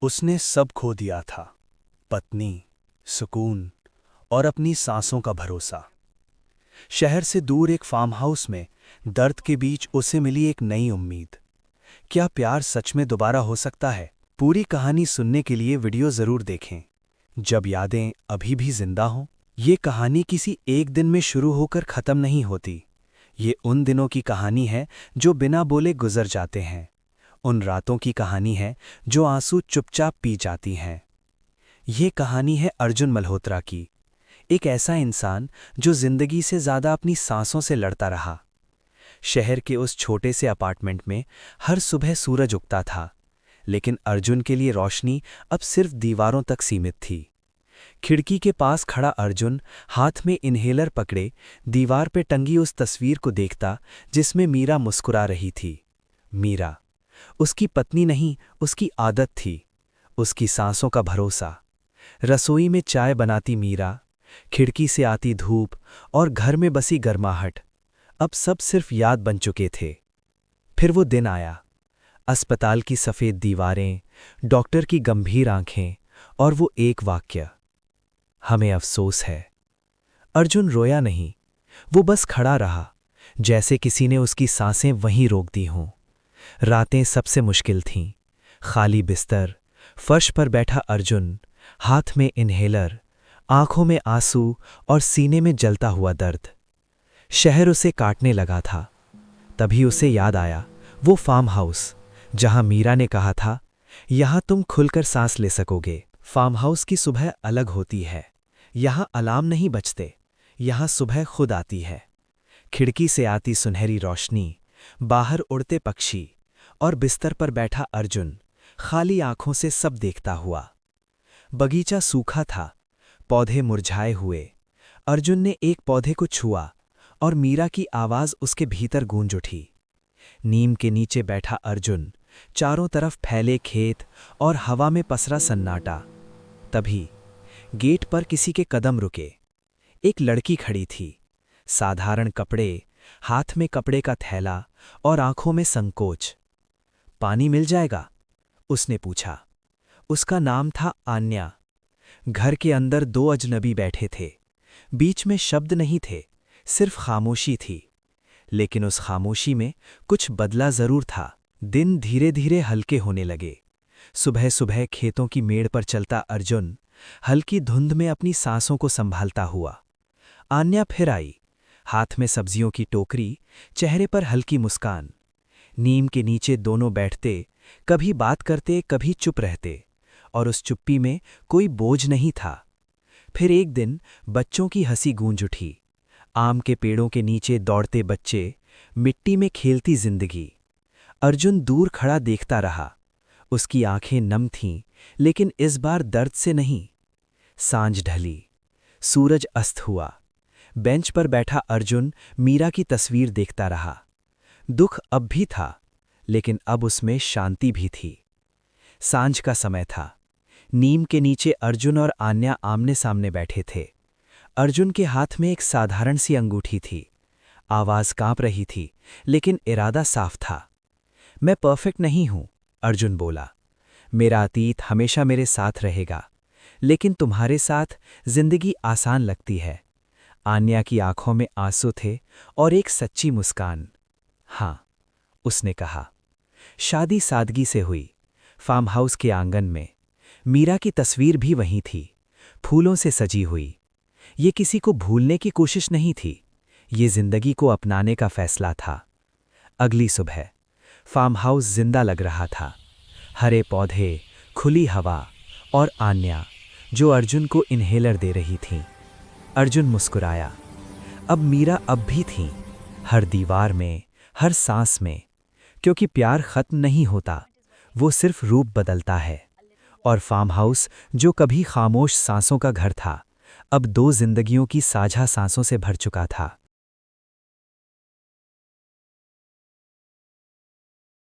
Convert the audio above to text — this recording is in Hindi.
उसने सब खो दिया था। पत्नी, सुकून और अपनी सांसों का भरोसा। शहर से दूर एक फार्म हाउस में दर्द के बीच उसे मिली एक नई उम्मीद। क्या प्यार सच में दोबारा हो सकता है? पूरी कहानी सुनने के लिए वीडियो जरूर देखें। जब यादें अभी भी जिंदा हों। ये कहानी किसी एक दिन में शुरू होकर खत्म नहीं होती। ये उन दिनों की कहानी है जो बिना बोले गुजर जाते हैं। उन रातों की कहानी है जो आंसू चुपचाप पी जाती हैं। ये कहानी है अर्जुन मल्होत्रा की, एक ऐसा इंसान जो जिंदगी से ज्यादा अपनी सांसों से लड़ता रहा। शहर के उस छोटे से अपार्टमेंट में हर सुबह सूरज उगता था, लेकिन अर्जुन के लिए रोशनी अब सिर्फ दीवारों तक सीमित थी। खिड़की के पास खड़ा अर्जुन हाथ में इन्हेलर पकड़े दीवार पे टंगी उस तस्वीर को देखता जिसमें मीरा मुस्कुरा रही थी। मीरा उसकी पत्नी नहीं, उसकी आदत थी, उसकी सांसों का भरोसा। रसोई में चाय बनाती मीरा, खिड़की से आती धूप और घर में बसी गर्माहट, अब सब सिर्फ याद बन चुके थे। फिर वो दिन आया। अस्पताल की सफ़ेद दीवारें, डॉक्टर की गंभीर आंखें और वो एक वाक्य, हमें अफसोस है। अर्जुन रोया नहीं, वो बस खड़ा रहा, जैसे किसी ने उसकी सांसें वहीं रोक दी हों। रातें सबसे मुश्किल थीं। खाली बिस्तर, फर्श पर बैठा अर्जुन, हाथ में इन्हेलर, आंखों में आंसू और सीने में जलता हुआ दर्द। शहर उसे काटने लगा था। तभी उसे याद आया वो फार्म हाउस जहां मीरा ने कहा था, यहां तुम खुलकर सांस ले सकोगे। फार्म हाउस की सुबह अलग होती है। यहां अलार्म नहीं बजते, यहां सुबह खुद आती है। खिड़की से आती सुनहरी रोशनी, बाहर उड़ते पक्षी और बिस्तर पर बैठा अर्जुन खाली आंखों से सब देखता हुआ। बगीचा सूखा था, पौधे मुरझाए हुए। अर्जुन ने एक पौधे को छुआ और मीरा की आवाज उसके भीतर गूंज उठी। नीम के नीचे बैठा अर्जुन, चारों तरफ फैले खेत और हवा में पसरा सन्नाटा। तभी गेट पर किसी के कदम रुके। एक लड़की खड़ी थी, साधारण कपड़े, हाथ में कपड़े का थैला और आंखों में संकोच। पानी मिल जाएगा? उसने पूछा। उसका नाम था आन्या। घर के अंदर दो अजनबी बैठे थे। बीच में शब्द नहीं थे, सिर्फ खामोशी थी। लेकिन उस खामोशी में कुछ बदला जरूर था। दिन धीरे धीरे हल्के होने लगे। सुबह सुबह खेतों की मेड़ पर चलता अर्जुन हल्की धुंध में अपनी सांसों को संभालता हुआ। आन्या फिर आई, हाथ में सब्जियों की टोकरी, चेहरे पर हल्की मुस्कान। नीम के नीचे दोनों बैठते, कभी बात करते कभी चुप रहते, और उस चुप्पी में कोई बोझ नहीं था। फिर एक दिन बच्चों की हंसी गूंज उठी। आम के पेड़ों के नीचे दौड़ते बच्चे, मिट्टी में खेलती जिंदगी। अर्जुन दूर खड़ा देखता रहा। उसकी आंखें नम थीं, लेकिन इस बार दर्द से नहीं। सांझ ढली, सूरज अस्त हुआ। बेंच पर बैठा अर्जुन मीरा की तस्वीर देखता रहा। दुख अब भी था, लेकिन अब उसमें शांति भी थी। सांझ का समय था। नीम के नीचे अर्जुन और आन्या आमने सामने बैठे थे। अर्जुन के हाथ में एक साधारण सी अंगूठी थी। आवाज कांप रही थी, लेकिन इरादा साफ था। मैं परफेक्ट नहीं हूं, अर्जुन बोला। मेरा अतीत हमेशा मेरे साथ रहेगा, लेकिन तुम्हारे साथ जिंदगी आसान लगती है। आन्या की आंखों में आंसू थे और एक सच्ची मुस्कान। हां, उसने कहा। शादी सादगी से हुई, फार्म हाउस के आंगन में। मीरा की तस्वीर भी वहीं थी, फूलों से सजी हुई। ये किसी को भूलने की कोशिश नहीं थी, ये जिंदगी को अपनाने का फैसला था। अगली सुबह फार्म हाउस जिंदा लग रहा था। हरे पौधे, खुली हवा और आन्या जो अर्जुन को इन्हेलर दे रही थीं। अर्जुन मुस्कुराया। अब मीरा अब भी थीं, हर दीवार में, हर सांस में। क्योंकि प्यार खत्म नहीं होता, वो सिर्फ रूप बदलता है। और फार्म हाउस जो कभी खामोश सांसों का घर था, अब दो जिंदगियों की साझा सांसों से भर चुका था।